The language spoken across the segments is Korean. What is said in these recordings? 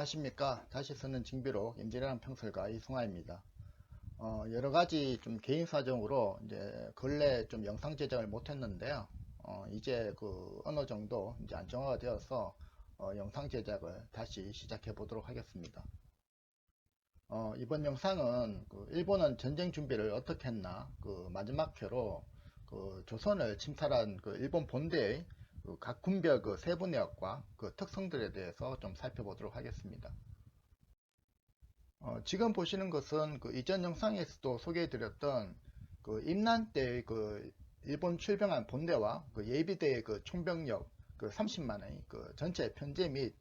안녕하십니까. 다시 쓰는 징비록 임진왜란 평설가 이승화입니다. 여러가지 좀 개인 사정으로 이제 근래 좀 영상 제작을 못했는데요. 이제 어느 정도 이제 안정화가 되어서 영상 제작을 다시 시작해 보도록 하겠습니다. 이번 영상은 일본은 전쟁 준비를 어떻게 했나 마지막 회로 조선을 침탈한 일본 본대의 각 군별 세부 내역과 특성들에 대해서 좀 살펴보도록 하겠습니다. 지금 보시는 것은 이전 영상에서도 소개해드렸던 임난 때의 일본 출병한 본대와 예비대의 총병력 30만의 전체 편제 및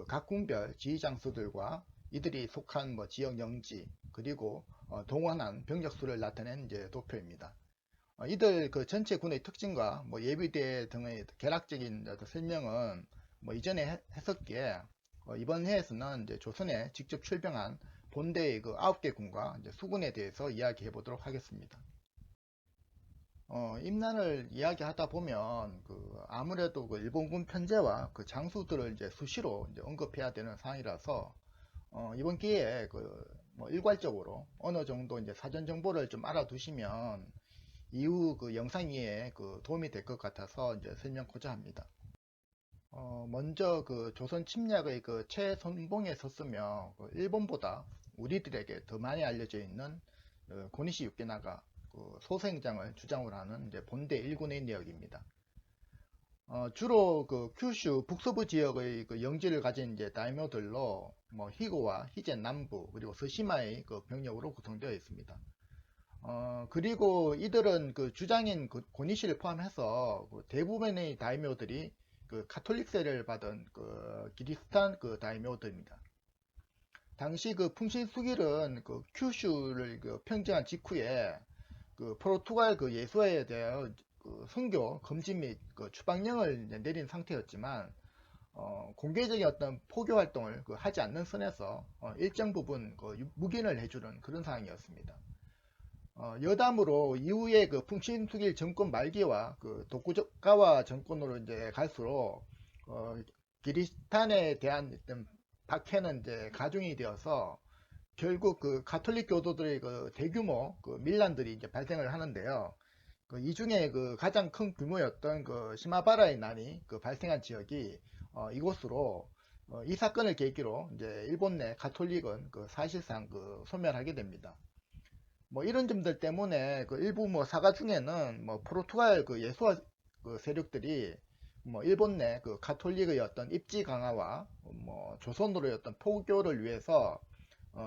각 군별 지휘장수들과 이들이 속한 지역 영지 그리고 동원한 병력수를 나타낸 이제 도표입니다. 이들 전체 군의 특징과 예비대 등의 개락적인 설명은 이전에 했었기에 이번 회에서는 이제 조선에 직접 출병한 본대의 9개 군과 이제 수군에 대해서 이야기해 보도록 하겠습니다. 임난을 이야기하다 보면 아무래도 일본군 편제와 장수들을 이제 수시로 이제 언급해야 되는 상황이라서 이번 기회에 일괄적으로 어느 정도 이제 사전 정보를 좀 알아두시면 이후 영상 이해에 도움이 될 것 같아서 이제 설명코자 합니다. 먼저 조선 침략의 최선봉에 섰으며 일본보다 우리들에게 더 많이 알려져 있는 고니시 유케나가 소생장을 주장을 하는 이제 본대 1군의 내역입니다. 주로 큐슈 북서부 지역의 영지를 가진 이제 다이묘들로 히고와 히젠 남부 그리고 스시마의 병력으로 구성되어 있습니다. 그리고 이들은 주장인 고니시를 포함해서 대부분의 다이묘들이 카톨릭세를 받은 기리스탄 다이묘들입니다. 당시 풍신수길은 큐슈를 평정한 직후에 포르투갈 예수에 대하여 선교 금지 및 추방령을 내린 상태였지만 공개적인 어떤 포교 활동을 하지 않는 선에서 일정 부분 묵인을 해주는 그런 상황이었습니다. 여담으로 이후에 풍신수길 정권 말기와 도쿠가와 정권으로 이제 갈수록 기리스탄에 대한 어떤 박해는 이제 가중이 되어서 결국 가톨릭 교도들의 대규모 밀란들이 이제 발생을 하는데요. 이 중에 가장 큰 규모였던 시마바라의 난이 발생한 지역이 이곳으로 이 사건을 계기로 이제 일본 내 가톨릭은 사실상 소멸하게 됩니다. 이런 점들 때문에 일부 사가 중에는 포르투갈 예수화 세력들이 일본 내 가톨릭의 어떤 입지 강화와 조선으로의 어떤 포교를 위해서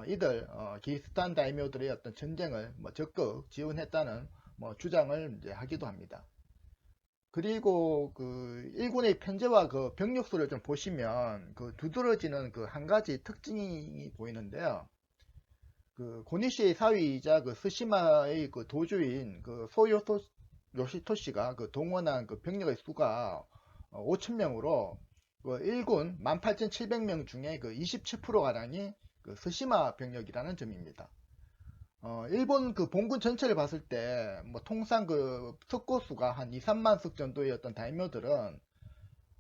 이들 기리스탄 다이묘들의 어떤 전쟁을 적극 지원했다는 주장을 이제 하기도 합니다. 그리고 일군의 편제와 병력수를 좀 보시면 두드러지는 한 가지 특징이 보이는데요. 고니시의 사위이자 스시마의 도주인 소요토 요시토시가 동원한 병력의 수가 5,000명으로 1군 18,700명 중에 27%가량이 스시마 병력이라는 점입니다. 일본 본군 전체를 봤을 때 통상 석고수가 한 2, 3만 석 정도였던 다이묘들은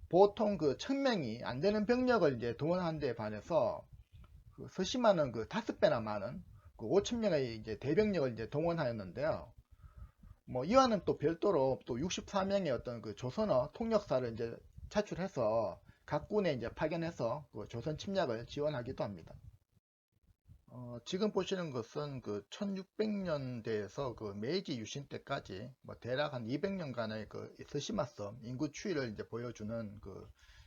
보통 1,000명이 안 되는 병력을 이제 동원한 데 반해서 스시마는 5배나 많은 5,000명의 이제 대병력을 이제 동원하였는데요. 이와는 또 별도로 또 64명의 어떤 조선어 통역사를 이제 차출해서 각 군에 이제 파견해서 조선 침략을 지원하기도 합니다. 지금 보시는 것은 1600년대에서 메이지 유신 때까지 대략 한 200년간의 스시마섬 인구 추이를 이제 보여주는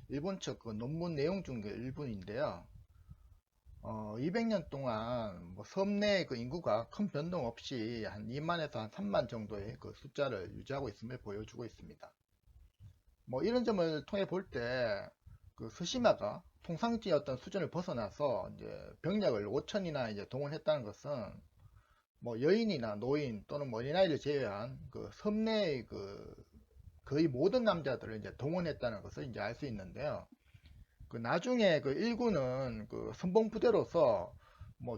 일본 측 논문 내용 중 일부인데요. 200년 동안 섬 내 인구가 큰 변동 없이 한 2만에서 한 3만 정도의 숫자를 유지하고 있음을 보여주고 있습니다. 이런 점을 통해 볼 때 스시마가 통상지의 어떤 수준을 벗어나서 이제 병력을 5천이나 이제 동원했다는 것은 여인이나 노인 또는 어린아이를 제외한 섬 내의 거의 모든 남자들을 이제 동원했다는 것을 이제 알 수 있는데요. 나중에 일군은 선봉부대로서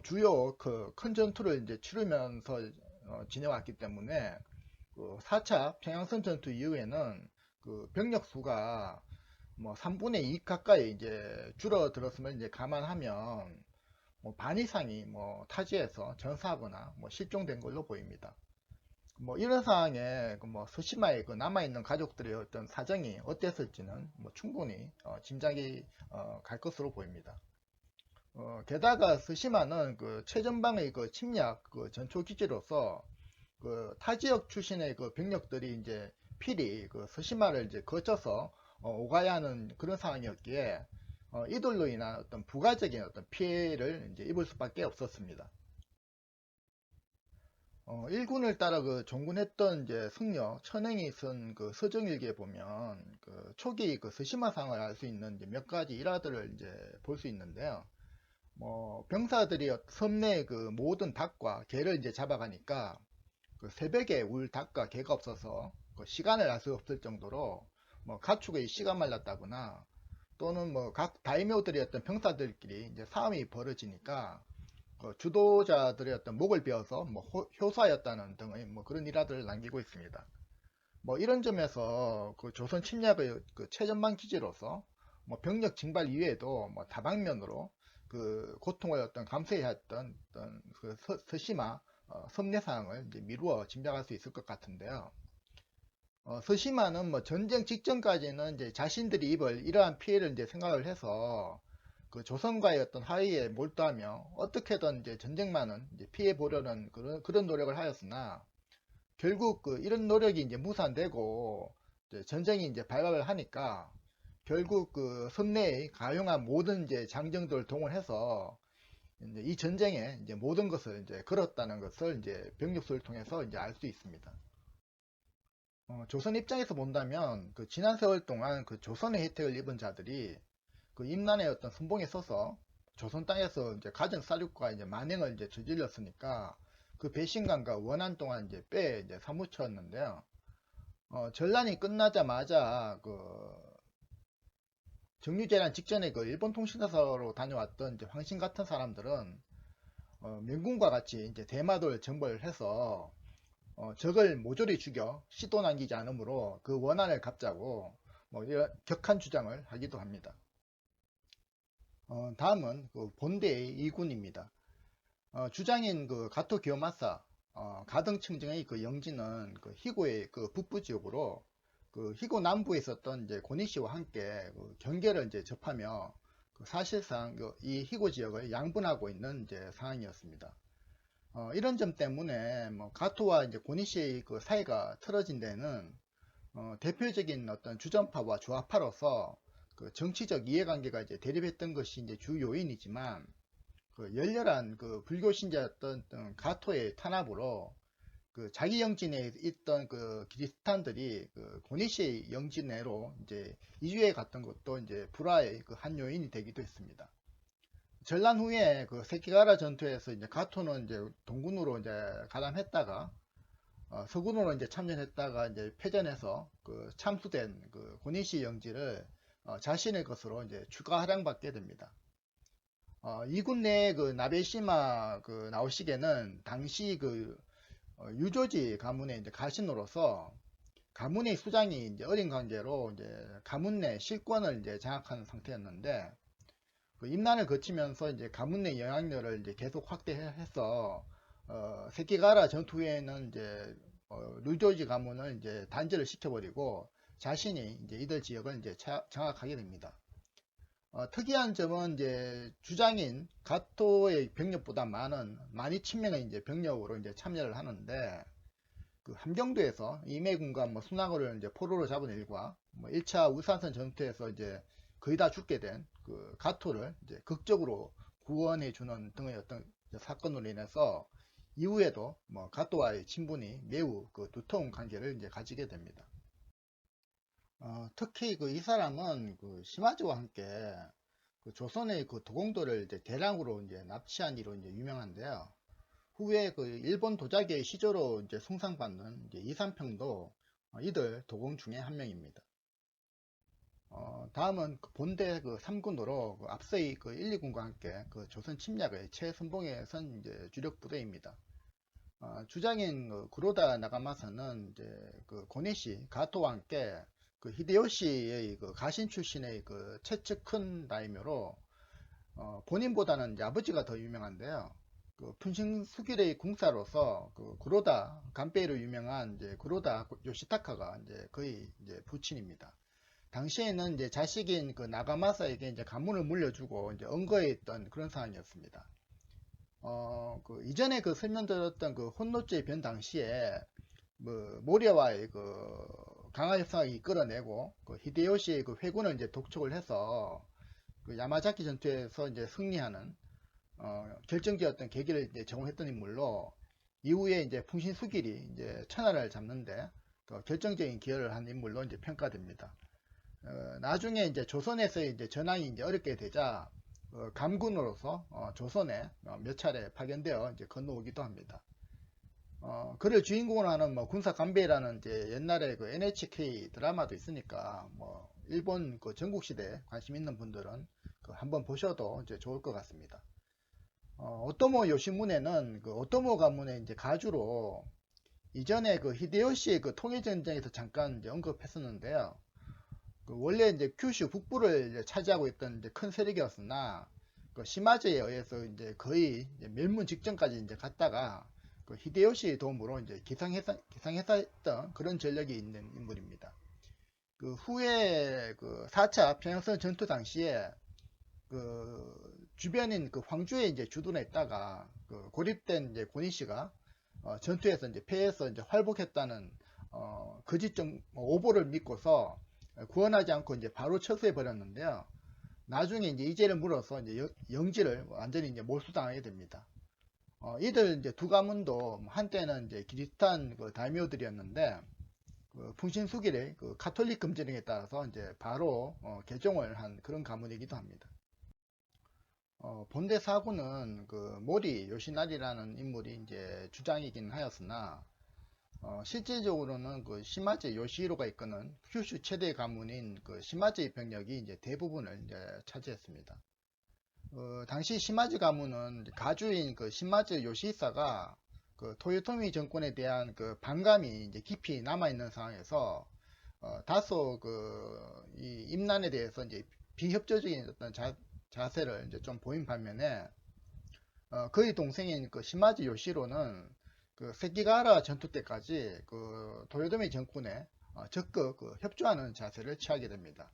주요 큰 전투를 이제 치르면서 지내왔기 때문에 4차 평양선 전투 이후에는 병력 수가 뭐 3분의 2 가까이 이제 줄어들었음을 이제 감안하면 뭐 반 이상이 뭐 타지에서 전사하거나 뭐 실종된 걸로 보입니다. 뭐 이런 상황에 그뭐 스시마에 그 남아있는 가족들의 어떤 사정이 어땠을지는 뭐 충분히 짐작이 갈 것으로 보입니다. 게다가 스시마는 그 최전방의 그 침략 그 전초 기지로서 그 타 지역 출신의 그 병력들이 이제 필히 그 스시마를 이제 거쳐서 오가야 하는 그런 상황이었기에 이들로 인한 어떤 부가적인 어떤 피해를 이제 입을 수밖에 없었습니다. 일군을 따라 그 종군했던 이제 승려 천행이 쓴 그 서정일기에 보면 그 초기 그 스시마 상을 알 수 있는 이제 몇 가지 일화들을 이제 볼 수 있는데요. 뭐 병사들이 섬 내 그 모든 닭과 개를 이제 잡아가니까 그 새벽에 울 닭과 개가 없어서 그 시간을 알 수 없을 정도로 뭐 가축의 씨가 말랐다거나 또는 뭐 각 다이묘들이 어떤 병사들끼리 이제 싸움이 벌어지니까 그 주도자들의 어떤 목을 베어서 뭐 효사였다는 등의 뭐 그런 일화들을 남기고 있습니다. 뭐 이런 점에서 그 조선 침략의 그 최전방 기지로서 뭐 병력 징발 이외에도 뭐 다방면으로 그 고통을 어떤 감수해야 했던 어떤 그 서심화 섭내 사항을 이제 미루어 짐작할 수 있을 것 같은데요. 서심화는 뭐 전쟁 직전까지는 이제 자신들이 입을 이러한 피해를 이제 생각을 해서 그 조선과의 어떤 하의에 몰두하며 어떻게든 이제 전쟁만은 이제 피해 보려는 그런 노력을 하였으나 결국 그 이런 노력이 이제 무산되고 이제 전쟁이 이제 발발을 하니까 결국 그 선내의 가용한 모든 이제 장정들을 동원해서 이제 이 전쟁에 이제 모든 것을 이제 걸었다는 것을 이제 병력수를 통해서 이제 알 수 있습니다. 조선 입장에서 본다면 그 지난 세월 동안 그 조선의 혜택을 입은 자들이 그 임난의 어떤 선봉에 서서 조선 땅에서 이제 가정 살육과 이제 만행을 이제 저질렀으니까 그 배신감과 원한 동안 이제 뼈에 이제 사무쳤는데요. 전란이 끝나자마자 그 정유재란 직전에 그 일본 통신사로 다녀왔던 이제 황신 같은 사람들은 명군과 같이 이제 대마도를 정벌해서 적을 모조리 죽여 시도 남기지 않으므로 그 원한을 갚자고 뭐 이런 격한 주장을 하기도 합니다. 다음은 그 본대의 이군입니다. 주장인 그 가토 기요마사 가등청정의 그 영지는 그 희고의 그 북부 지역으로 그 희고 남부에 있었던 이제 고니시와 함께 그 경계를 이제 접하며 그 사실상 이 희고 지역을 양분하고 있는 이제 상황이었습니다. 이런 점 때문에 뭐 가토와 이제 고니시의 그 사이가 틀어진 데는 대표적인 어떤 주전파와 좌파로서 그 정치적 이해관계가 이제 대립했던 것이 이제 주 요인이지만 그 열렬한 그 불교 신자였던 가토의 탄압으로 그 자기 영진에 있던 그 그리스탄들이 그 고니시 영지 내로 이제 이주해 갔던 것도 이제 불화의 그 한 요인이 되기도 했습니다. 전란 후에 그 세키가라 전투에서 이제 가토는 이제 동군으로 이제 가담했다가 서군으로 이제 참전했다가 이제 패전해서 그 참수된 그 고니시 영지를 자신의 것으로 이제 추가 할양받게 됩니다. 이군 내에 그 나베시마 그 나오시게는 당시 그 유조지 가문의 이제 가신으로서 가문의 수장이 이제 어린 관계로 이제 가문 내 실권을 이제 장악하는 상태였는데 그 임난을 거치면서 이제 가문 내 영향력을 이제 계속 확대해서 세키가라 전투 후에는 이제 루조지 가문을 이제 단절을 시켜버리고 자신이 이제 이들 지역을 이제 장악하게 됩니다. 특이한 점은 이제 주장인 가토의 병력보다 많이 친명의 이제 병력으로 이제 참여를 하는데 그 함경도에서 임해군과 뭐 순항을 이제 포로로 잡은 일과 뭐 1차 울산선 전투에서 이제 거의 다 죽게 된 그 가토를 이제 극적으로 구원해 주는 등의 어떤 사건으로 인해서 이후에도 뭐 가토와의 친분이 매우 그 두터운 관계를 이제 가지게 됩니다. 특히 그 이 사람은 그 시마즈와 함께 그 조선의 그 도공도를 이제 대량으로 이제 납치한 이로 이제 유명한데요. 후에 그 일본 도자기의 시조로 이제 숭상받는 이제 이삼평도 이들 도공 중에 한 명입니다. 다음은 그 본대 그 3군으로 그 앞서의 그 1, 2군과 함께 그 조선 침략의 최선봉에 선 이제 주력 부대입니다. 주장인 그 구로다 나가마사는 이제 그 고니시 가토와 함께 그 히데요시의 그 가신 출신의 그 최측 큰 다이묘로 본인보다는 이제 아버지가 더 유명한데요. 그 푼신수길의 궁사로서 그 구로다 간베이로 유명한 이제 구로다 요시타카가 이제 거의 이제 부친입니다. 당시에는 이제 자식인 그 나가마사에게 이제 가문을 물려주고 이제 언거에 있던 그런 상황이었습니다. 그 이전에 그 설명드렸던 그 혼노제의 변 당시에 뭐 모리와의 그 강화 협상을 이끌어내고 그 히데요시의 그 회군을 이제 독촉을 해서 그 야마자키 전투에서 이제 승리하는 결정적이었던 계기를 이제 제공했던 인물로 이후에 이제 풍신수길이 이제 천하를 잡는데 결정적인 기여를 한 인물로 이제 평가됩니다. 나중에 이제 조선에서 이제 전황이 이제 어렵게 되자 감군으로서 조선에 몇 차례 파견되어 이제 건너오기도 합니다. 그를 주인공으로 하는 뭐 군사 간베라는 이제 옛날에 그 NHK 드라마도 있으니까 뭐 일본 그 전국시대 관심 있는 분들은 그 한번 보셔도 이제 좋을 것 같습니다. 오토모 요시무네는 그 오토모 가문의 이제 가주로 이전에 그 히데요시의 그 통일전쟁에서 잠깐 이제 언급했었는데요. 그 원래 이제 큐슈 북부를 이제 차지하고 있던 이제 큰 세력이었으나 그 시마즈에 의해서 이제 거의 이제 멸문 직전까지 이제 갔다가 그 히데요시의 도움으로 이제 기상했던 그런 전력이 있는 인물입니다. 그 후에 그 4차 평양선 전투 당시에 그 주변인 그 황주에 이제 주둔했다가 그 고립된 이제 고니씨가 전투에서 이제 패해서 이제 활복했다는 거짓 오보를 믿고서 구원하지 않고 이제 바로 철수해 버렸는데요. 나중에 이제 이제를 물어서 이제 영지를 완전히 이제 몰수당하게 됩니다. 이들 이제 두 가문도 한때는 이제 기리스탄 그 다이묘들이었는데 그 풍신수길의 그 카톨릭 금지령에 따라서 이제 바로 개종을 한 그런 가문이기도 합니다. 본대 사구는 그 모리 요시나리라는 인물이 이제 주장이긴 하였으나 실질적으로는 그 시마즈 요시히로가 이끄는 큐슈 최대 가문인 그 시마즈의 병력이 이제 대부분을 이제 차지했습니다. 당시 시마즈 가문은 가주인 그 시마즈 요시히사가 그 토요토미 정권에 대한 그 반감이 이제 깊이 남아 있는 상황에서 다소 이 임난에 대해서 이제 비협조적인 어떤 자세를 이제 좀 보인 반면에 그의 동생인 그 시마즈 요시로는 그 세키가하라 전투 때까지 그 도요토미 정권에 적극 협조하는 자세를 취하게 됩니다.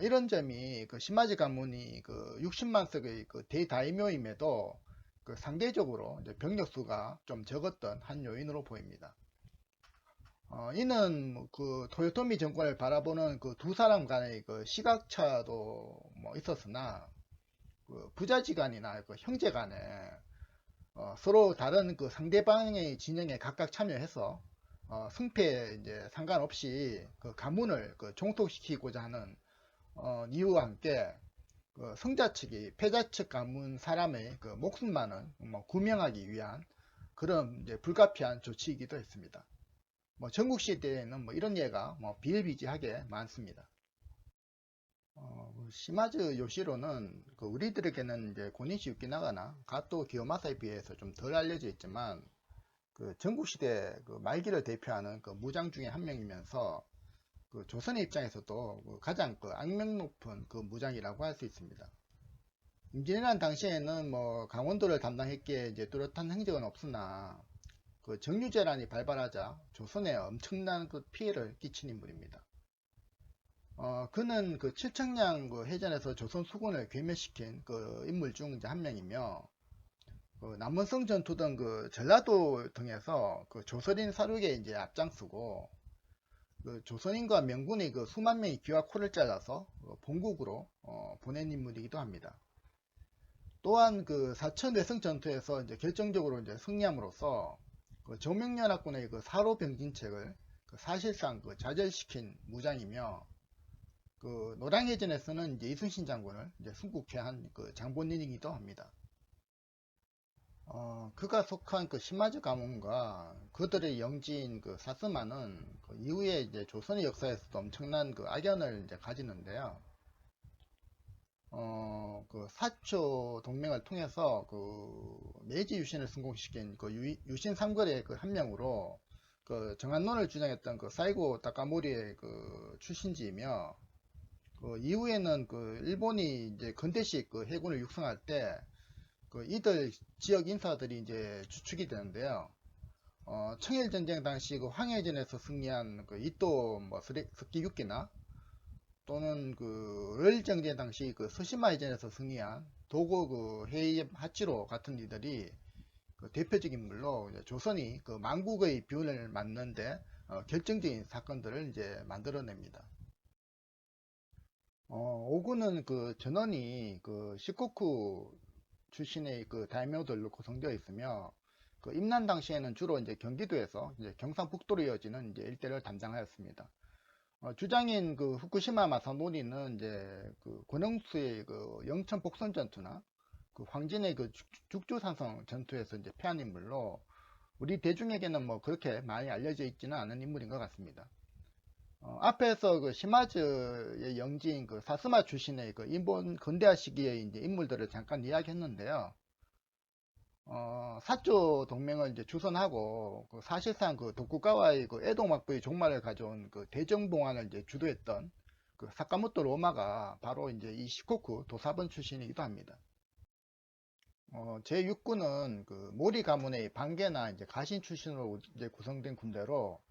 이런 점이 그 시마즈 가문이 그 60만 석의 그 대다이묘임에도 그 상대적으로 이제 병력 수가 좀 적었던 한 요인으로 보입니다. 이는 그 토요토미 정권을 바라보는 그 두 사람 간의 그 시각차도 뭐 있었으나 그 부자지간이나 그 형제간에 서로 다른 그 상대방의 진영에 각각 참여해서 승패에 이제 상관없이 그 가문을 그 종속시키고자 하는 이유와 함께 그 승자 측이 패자 측 가문 사람의 그 목숨만은 뭐 구명하기 위한 그런 이제 불가피한 조치이기도 했습니다. 뭐 전국 시대에는 뭐 이런 예가 뭐 비일비재하게 많습니다. 시마즈 요시로는 그 우리들에게는 이제 고니시 유키나가나 가토 기요마사에 비해서 좀 덜 알려져 있지만 그 전국시대 그 말기를 대표하는 그 무장 중에 한 명이면서 그 조선의 입장에서도 그 가장 그 악명 높은 그 무장이라고 할 수 있습니다. 임진왜란 당시에는 뭐 강원도를 담당했기에 이제 뚜렷한 행적은 없으나 그 정유재란이 발발하자 조선에 엄청난 그 피해를 끼친 인물입니다. 그는 그 칠청량 그 해전에서 조선 수군을 괴멸시킨 그 인물 중 이제 한 명이며 그 남원성 전투 등 그 전라도 등에서 그 조선인 사륙에 이제 앞장서고 그 조선인과 명군의 그 수만 명의 귀와 코를 잘라서 본국으로 보낸 인물이기도 합니다. 또한 그 사천 외성 전투에서 이제 결정적으로 이제 승리함으로써 그 정명연합군의 그 사로 병진책을 그 사실상 그 좌절시킨 무장이며 그 노량해전에서는 이제 이순신 장군을 이제 순국해 한 그 장본인이기도 합니다. 그가 속한 그 시마즈 가문과 그들의 영지인 그 사스마는 그 이후에 이제 조선의 역사에서도 엄청난 그 악연을 이제 가지는데요. 그 사초 동맹을 통해서 그 메이지 유신을 성공시킨 그 유신 삼거리의 그 한 명으로 그 정한론을 주장했던 그 사이고 타카모리의 그 출신지이며, 그 이후에는 그 일본이 이제 근대식 그 해군을 육성할 때 그 이들 지역 인사들이 이제 주축이 되는데요. 청일전쟁 당시 그 황해전에서 승리한 그 이또 뭐 스키유키나, 또는 그 을전쟁 당시 그 스시마 해전에서 승리한 도고 그 헤이 하치로 같은 이들이 그 대표적인 인물로 이제 조선이 그 만국의 비운을 맞는데 결정적인 사건들을 이제 만들어냅니다. 오구는 그 전원이 그 시코쿠 출신의 그 다이묘들로 구성되어 있으며, 그 임난 당시에는 주로 이제 경기도에서 이제 경상북도로 이어지는 이제 일대를 담당하였습니다. 주장인 그 후쿠시마 마사노리는 이제 그 권영수의 그 영천 복선 전투나 그 황진의 그 죽주산성 전투에서 이제 패한 인물로, 우리 대중에게는 뭐 그렇게 많이 알려져 있지는 않은 인물인 것 같습니다. 앞에서 그 시마즈의 영지인 그 사스마 출신의 그 일본 근대화 시기의 이제 인물들을 잠깐 이야기했는데요. 사조 동맹을 이제 주선하고, 그 사실상 그 도쿠가와의 그 에도 막부의 종말을 가져온 그 대정봉환을 이제 주도했던 그 사카모토 로마가 바로 이제 이 시코쿠 도사본 출신이기도 합니다. 제6군은 그 모리 가문의 반개나 이제 가신 출신으로 이제 구성된 군대로,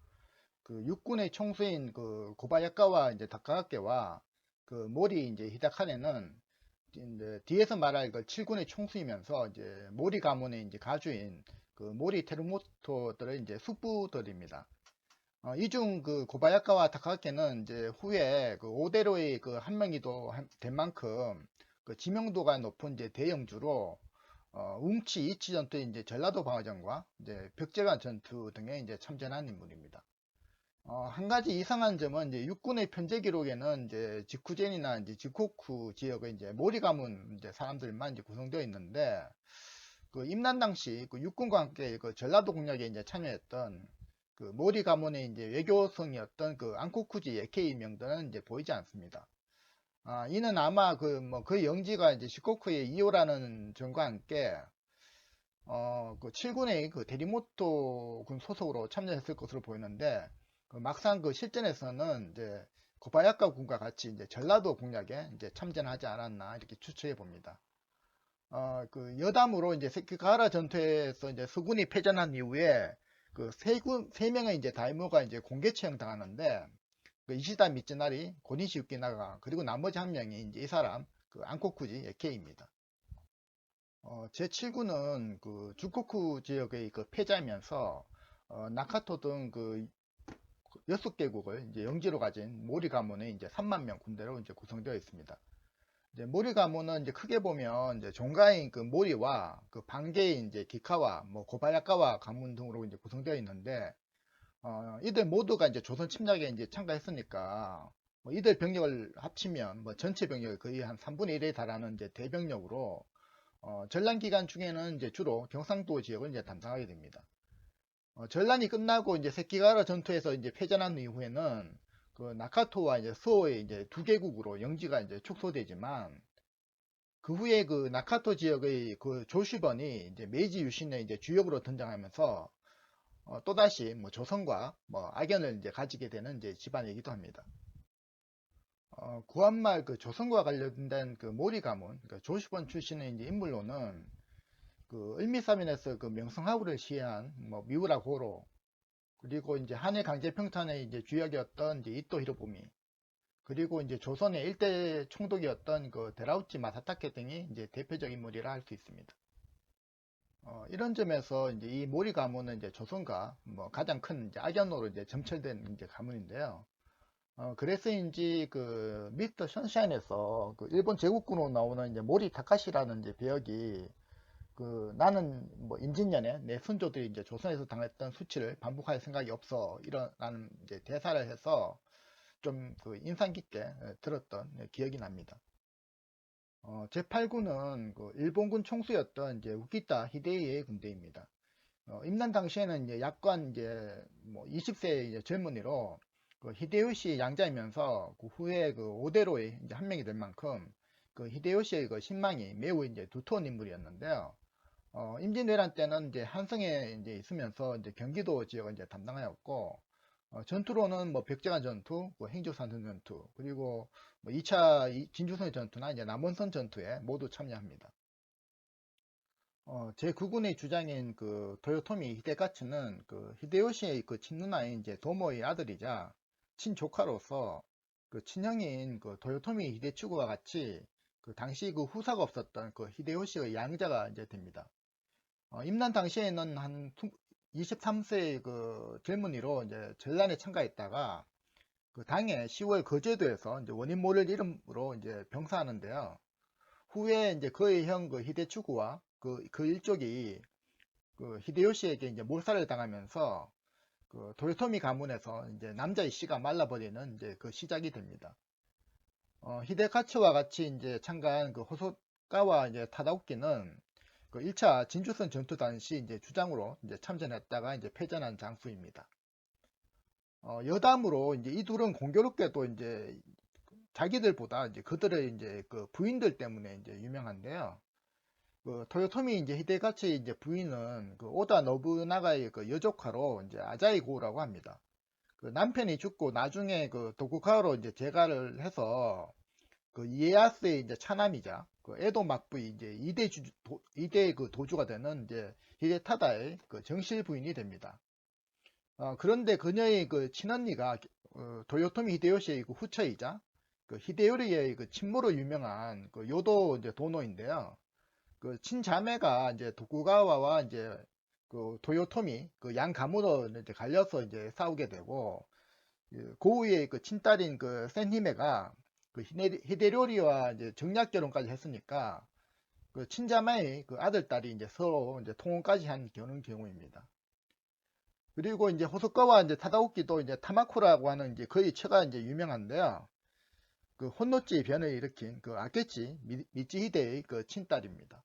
그 육군의 총수인 그 고바야카와 이제 다카가케와 그 모리 이제 히다카네는 이제 뒤에서 말할 그 7군의 총수이면서 이제 모리 가문의 이제 가주인 그 모리 테르모토들의 이제 숙부들입니다. 이중 그 고바야카와 다카가케는 이제 후에 그 오데로의 그 한 명이도 된 만큼 그 지명도가 높은 이제 대영주로 웅치 이치 전투의 이제 전라도 방어전과 이제 벽제관 전투 등에 이제 참전한 인물입니다. 한 가지 이상한 점은 이제 육군의 편제 기록에는 이제 지쿠젠이나 이제 지코쿠 지역의 이제 모리 가문 이제 사람들만 이제 구성되어 있는데, 그 임난 당시 그 육군과 함께 그 전라도 공략에 이제 참여했던 그 모리 가문의 이제 외교성이었던 그 안코쿠지 예케이 명단은 이제 보이지 않습니다. 이는 아마 그 영지가 이제 시코쿠의 이오라는 전과 함께 그 7군의 그 데리모토 군 소속으로 참여했을 것으로 보이는데, 그 막상 그 실전에서는 이제 고바야카 군과 같이 이제 전라도 공략에 이제 참전하지 않았나 이렇게 추측해 봅니다. 그 여담으로 이제 세키가하라 전투에서 이제 서군이 패전한 이후에 그 세 명의 이제 다이모가 이제 공개 처형 당하는데, 그 이시다 미츠나리, 고니시 유키나가, 그리고 나머지 한 명이 이제 이 사람 그 안코쿠지 예케이입니다. 제7구는 그 주코쿠 지역의 그 패자이면서 나카토 등 그 6개국을 이제 영지로 가진 모리 가문의 이제 3만 명 군대로 이제 구성되어 있습니다. 이제 모리 가문은 이제 크게 보면 이제 종가인 그 모리와 그 반개인 이제 기카와 뭐 고바야카와 가문 등으로 이제 구성되어 있는데, 이들 모두가 이제 조선 침략에 이제 참가했으니까 뭐 이들 병력을 합치면 뭐 전체 병력의 거의 한 3분의 1에 달하는 이제 대병력으로 전란 기간 중에는 이제 주로 경상도 지역을 이제 담당하게 됩니다. 전란이 끝나고 이제 세키가라 전투에서 이제 패전한 이후에는 그 나카토와 이제 수호의 이제 두 개국으로 영지가 이제 축소되지만, 그 후에 그 나카토 지역의 그 조슈번이 이제 메이지 유신의 이제 주역으로 등장하면서 또다시 뭐 조선과 뭐 악연을 이제 가지게 되는 이제 집안이기도 합니다. 구한말 그 조선과 관련된 그 모리 가문, 그 조슈번 출신의 이제 인물로는 그 을미사면에서 그 명성하구를 시해한 뭐 미우라 고로, 그리고 이제 한일 강제 평탄의 이제 주역이었던 이제 이토 히로부미, 그리고 이제 조선의 일대 총독이었던 그 데라우치 마사타케 등이 이제 대표적 인물이라 할 수 있습니다. 이런 점에서 이제 이 모리 가문은 이제 조선과 뭐 가장 큰 이제 악연으로 이제 점철된 이제 가문인데요. 그래서인지 그 미스터 션샤인에서 그 일본 제국군으로 나오는 이제 모리 타카시라는 이제 배역이 그 나는 뭐 임진년에 내 선조들이 이제 조선에서 당했던 수치를 반복할 생각이 없어 이런 이제 대사를 해서 좀 그 인상 깊게 들었던 기억이 납니다. 제8구는 그 일본군 총수였던 이제 우키타 히데이의 군대입니다. 임난 당시에는 이제 약관 이제 뭐 20세 이제 젊은이로 그 히데요시 양자이면서 그 후에 그 오대로의 이제 한 명이 될 만큼 그 히데요시의 그 신망이 매우 이제 두터운 인물이었는데요. 임진왜란 때는 이제 한성에 이제 있으면서 이제 경기도 지역을 이제 담당하였고, 전투로는 뭐 벽제관 전투, 뭐 행주산성 전투, 그리고 뭐 2차 진주성 전투나 이제 남원선 전투에 모두 참여합니다. 제 국군의 주장인 그 도요토미 히데가츠는 그 히데요시의 그 친누나인 이제 도모의 아들이자 친조카로서 그 친형인 그 도요토미 히데치구와 같이 그 당시 그 후사가 없었던 그 히데요시의 양자가 이제 됩니다. 임난 당시에는 한 23세의 그 젊은이로 이제 전란에 참가했다가 그 당해 10월 거제도에서 이제 원인 모를 이름으로 이제 병사하는데요. 후에 이제 그의 형 그 히데추구와 그 일족이 그 히데요시에게 이제 몰살을 당하면서 그 도요토미 가문에서 이제 남자의 씨가 말라버리는 이제 그 시작이 됩니다. 히데카츠와 같이 이제 참가한 그 호소카와 이제 타다오키는 그 1차 진주선 전투 당시 이제 주장으로 이제 참전했다가 이제 패전한 장수입니다. 여담으로 이제 이 둘은 공교롭게도 이제 자기들보다 이제 그들의 이제 그 부인들 때문에 이제 유명한데요. 그 토요토미 이제 히데가치 이제 부인은 그 오다 노부나가의 그 여조카로 이제 아자이고라고 합니다. 그 남편이 죽고 나중에 그 도쿠가와로 이제 재가를 해서 그 이에야스의 이제 차남이자 그 에도 막부의 이제 2대 그 도주가 되는 이제 히데타다의 그 정실 부인이 됩니다. 그런데 그녀의 그 친언니가 도요토미 히데요시의 그 후처이자 그 히데요리의 그 친모로 유명한 그 요도 이제 도노인데요. 그 친자매가 이제 도쿠가와와 이제 그 도요토미 그 양 가문으로 이제 갈려서 이제 싸우게 되고 그 고우의 그 친딸인 그 센히메가 그 히데요리와 이제 정략 결혼까지 했으니까 그 친자매의 그 아들 딸이 이제 서로 이제 통혼까지 한 경우입니다. 그리고 이제 호소카와 이제 타다오키도 이제 타마코라고 하는 이제 거의 처가 이제 유명한데요. 그 혼노치 변을 일으킨 그 아케치 미치히데의 그 친딸입니다.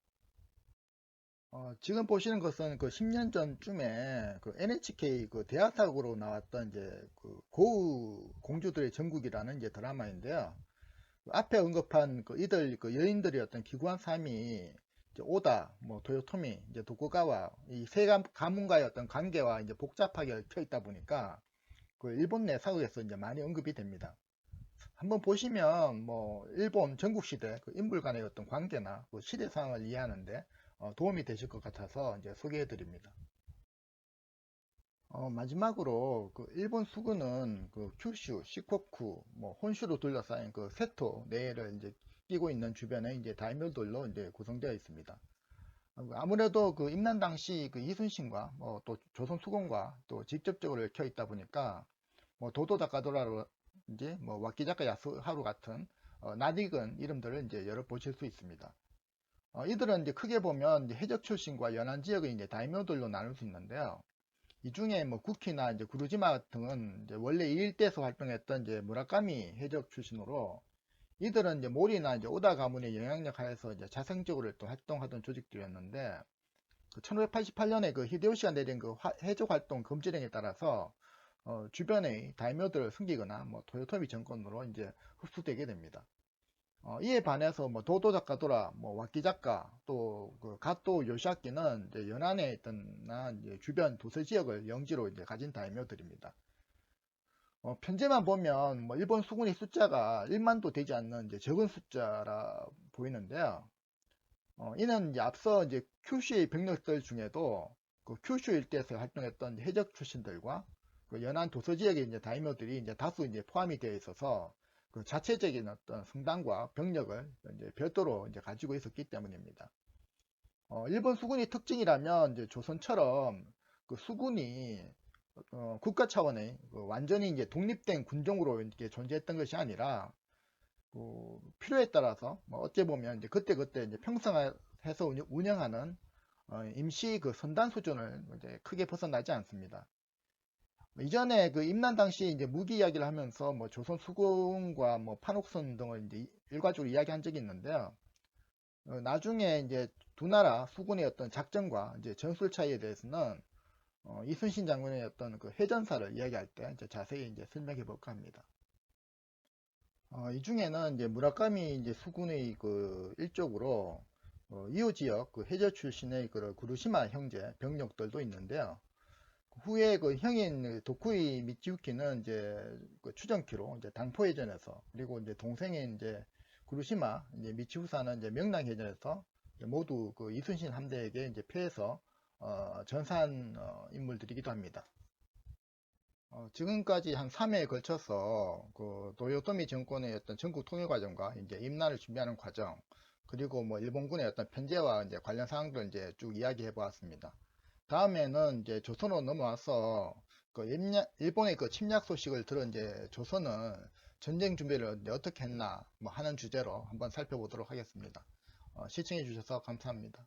지금 보시는 것은 그 10년 전쯤에 그 NHK 그 대하사고로 나왔던 이제 그 고우 공주들의 전국이라는 이제 드라마인데요. 그 앞에 언급한 그 이들 그 여인들이었던 기구한 삶이 이제 오다, 뭐 도요토미, 이제 도쿠가와 이 세 가문과의 어떤 관계와 이제 복잡하게 얽혀 있다 보니까 그 일본 내 사극에서 이제 많이 언급이 됩니다. 한번 보시면 뭐 일본 전국시대 그 인물 간의 어떤 관계나 그 시대 상황을 이해하는데 도움이 되실 것 같아서 이제 소개해 드립니다. 마지막으로 그 일본 수군은 그 큐슈, 시코쿠, 뭐 혼슈로 둘러싸인 그 세토 내를 이제 끼고 있는 주변에 이제 다이묘들로 이제 구성되어 있습니다. 아무래도 그 임난 당시 그 이순신과 뭐 또 조선 수군과 또 직접적으로 얽혀 있다 보니까 뭐 도도다카도라든지 뭐 와키자카 야스하루 같은 낯익은 이름들을 이제 여러 보실 수 있습니다. 이들은 이제 크게 보면 이제 해적 출신과 연안 지역의 이제 다이묘들로 나눌 수 있는데요. 이 중에 뭐 구키나 이제 구루지마 등은 이제 원래 이 일대에서 활동했던 이제 무라카미 해적 출신으로 이들은 이제 모리나 이제 오다 가문의 영향력 하에서 이제 자생적으로 또 활동하던 조직들이었는데 그 1588년에 그 히데요시가 내린 그 해적 활동 금지령에 따라서 주변의 다이묘들을 숨기거나 뭐 토요토미 정권으로 이제 흡수되게 됩니다. 이에 반해서 뭐 도도 작가도라, 뭐 와키 작가, 또 그 가토 요시아키는 이제 연안에 있던 이제 주변 도서 지역을 영지로 이제 가진 다이묘들입니다. 편제만 보면 뭐 일본 수군의 숫자가 1만도 되지 않는 이제 적은 숫자라 보이는데요. 이는 이제 앞서 이제 큐슈의 병력들 중에도 그 큐슈 일대에서 활동했던 해적 출신들과 그 연안 도서 지역의 이제 다이묘들이 이제 다수 이제 포함이 되어 있어서 그 자체적인 어떤 성당과 병력을 이제 별도로 이제 가지고 있었기 때문입니다. 일본 수군의 특징이라면 이제 조선처럼 그 수군이 국가 차원의 그 완전히 이제 독립된 군종으로 이렇게 존재했던 것이 아니라 그 필요에 따라서 뭐 어째 보면 이제 그때그때 이제 평성해서 운영하는 임시 그 선단 수준을 이제 크게 벗어나지 않습니다. 이전에 그 임난 당시 이제 무기 이야기를 하면서 뭐 조선 수군과 뭐 판옥선 등을 이제 일괄적으로 이야기한 적이 있는데요. 나중에 이제 두 나라 수군의 어떤 작전과 이제 전술 차이에 대해서는 이순신 장군의 어떤 그 해전사를 이야기할 때 이제 자세히 이제 설명해 볼까 합니다. 이 중에는 이제 무라카미 이제 수군의 그 일족으로 이호 지역 그 해저 출신의 그 구루시마 형제 병력들도 있는데요. 후에 그 형인 도쿠이 미치유키는 이제 그 추정키로 이제 당포해전에서, 그리고 이제 동생인 이제 구루시마 이제 미치후사는 이제 명랑해전에서 모두 그 이순신 함대에게 이제 패해서 전사한 인물들이기도 합니다. 지금까지 한 3회에 걸쳐서 그 도요토미 정권의 어떤 전국 통일 과정과 이제 임나를 준비하는 과정, 그리고 뭐 일본군의 어떤 편제와 이제 관련 사항들 이제 쭉 이야기해 보았습니다. 다음에는 이제 조선으로 넘어와서 그 일본의 그 침략 소식을 들은 이제 조선은 전쟁 준비를 이제 어떻게 했나 뭐 하는 주제로 한번 살펴보도록 하겠습니다. 시청해 주셔서 감사합니다.